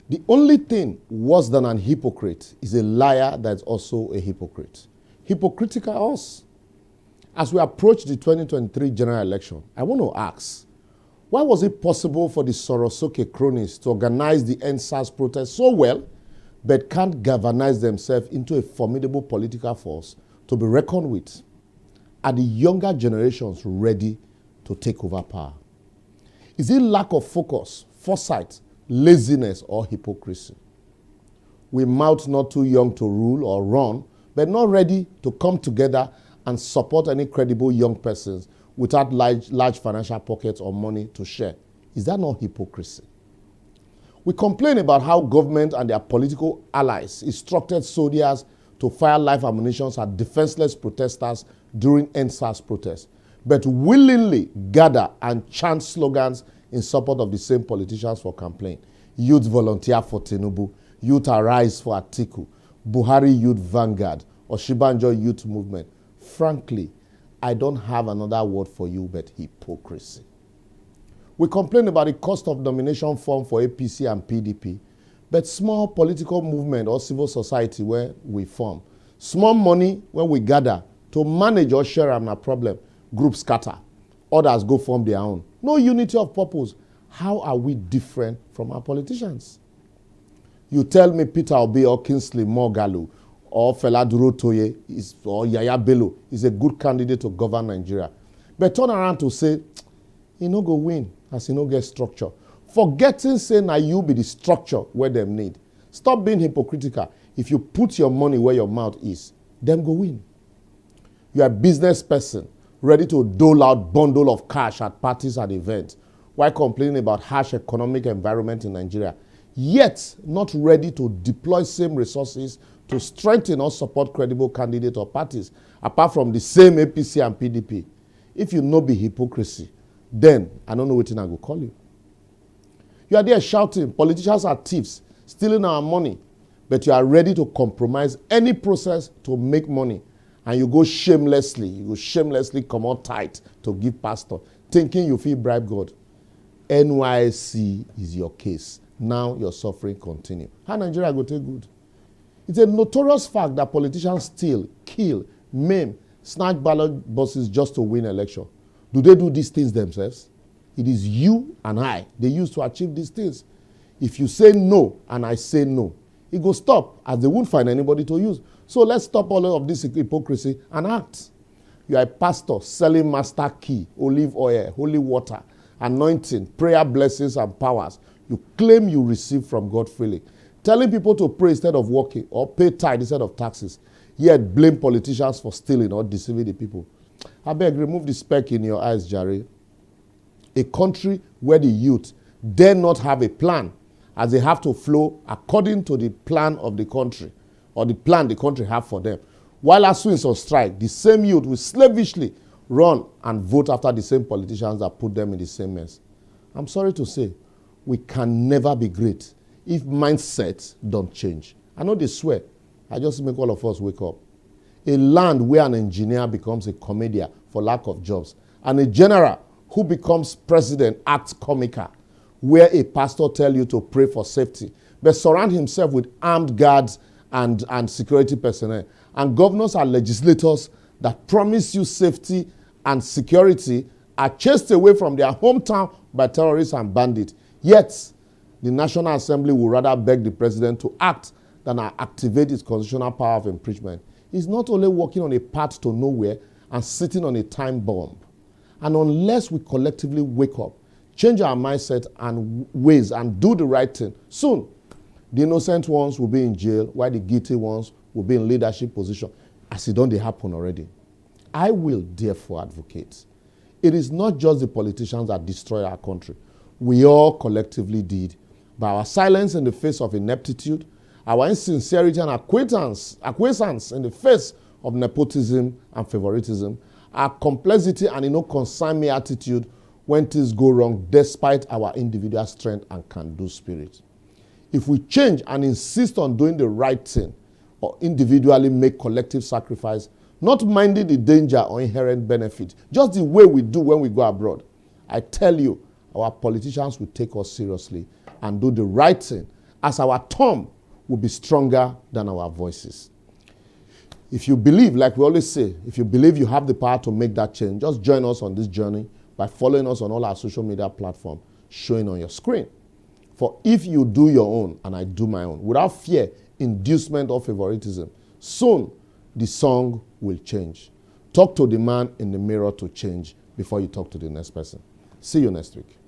The only thing worse than an hypocrite is a liar that's also a hypocrite. Hypocritical us. As we approach the 2023 general election, I want to ask, why was it possible for the soro, soke cronies to organize the endsars protest so well, but can't galvanize themselves into a formidable political force to be reckoned with? Are the younger generations ready to take over power? Is it lack of focus, foresight, laziness, or hypocrisy? We mouth not too young to rule or run, but not ready to come together and support any credible young persons without large financial pockets or money to share. Is that not hypocrisy? We complain about how government and their political allies instructed soldiers to fire live ammunition at defenseless protesters during endsars protests, but willingly gather and chant slogans in support of the same politicians for campaign. Youth Volunteer For Tinubu, Youth Arise for Atiku, Buhari Youth Vanguard, Osibanjo Youth Movement. Frankly, I don't have another word for you but hypocrisy. We complain about the cost of nomination form for APC and PDP, but small political movement or civil society where we form, small money when we gather to manage or share a problem, groups scatter, others go form their own. No unity of purpose. How are we different from our politicians? You tell me Peter Obi or Kingsley Moghalu or Fela Durotoye or Yaya Bello is a good candidate to govern Nigeria. But turn around to say, he no go win as he no get structure. Forgetting saying that you be the structure where them need. Stop being hypocritical. If you put your money where your mouth is, them go win. You are a business person ready to dole out bundle of cash at parties and events while complaining about harsh economic environment in Nigeria, yet not ready to deploy same resources to strengthen or support credible candidates or parties, apart from the same APC and PDP. If you know be hypocrisy, then I don't know what I go call you. You are there shouting, politicians are thieves, stealing our money, but you are ready to compromise any process to make money, and you go shamelessly come out tight to give pastor, thinking you feel bribe God. NYC is your case. Now your suffering continue. How Nigeria go take good? It's a notorious fact that politicians steal, kill, maim, snatch ballot boxes just to win election. Do they do these things themselves? It is you and I they use to achieve these things. If you say no and I say no, it go stop as they won't find anybody to use. So let's stop all of this hypocrisy and act. You are a pastor selling master key, olive oil, holy water, anointing, prayer blessings and powers. You claim you receive from God freely. Telling people to pray instead of working or pay tithe instead of taxes, yet blame politicians for stealing or deceiving the people. I beg, remove the speck in your eyes, Jerry. A country where the youth dare not have a plan, as they have to flow according to the plan of the country, or the plan the country have for them. While ASUU on strike, the same youth will slavishly run and vote after the same politicians that put them in the same mess. I'm sorry to say, we can never be great if mindsets don't change. I know they swear. I just make all of us wake up. A land where an engineer becomes a comedian for lack of jobs, and a general who becomes president acts comical, where a pastor tells you to pray for safety, but surround himself with armed guards and security personnel, and governors and legislators that promise you safety and security are chased away from their hometown by terrorists and bandits. Yet, the National Assembly would rather beg the president to act than activate its constitutional power of impeachment. He's not only walking on a path to nowhere and sitting on a time bomb. And unless we collectively wake up, change our mindset and ways and do the right thing, soon the innocent ones will be in jail while the guilty ones will be in leadership position, as it don't happen already. I will therefore advocate. It is not just the politicians that destroy our country. We all collectively did. By our silence in the face of ineptitude, our insincerity and acquiescence in the face of nepotism and favoritism, our complexity and concern me attitude when things go wrong despite our individual strength and can-do spirit. If we change and insist on doing the right thing or individually make collective sacrifice, not minding the danger or inherent benefit, just the way we do when we go abroad, I tell you, our politicians will take us seriously and do the right thing as our thumb will be stronger than our voices. If you believe, like we always say, if you believe you have the power to make that change, just join us on this journey by following us on all our social media platforms showing on your screen. For if you do your own and I do my own, without fear, inducement, or favoritism, soon the song will change. Talk to the man in the mirror to change before you talk to the next person. See you next week.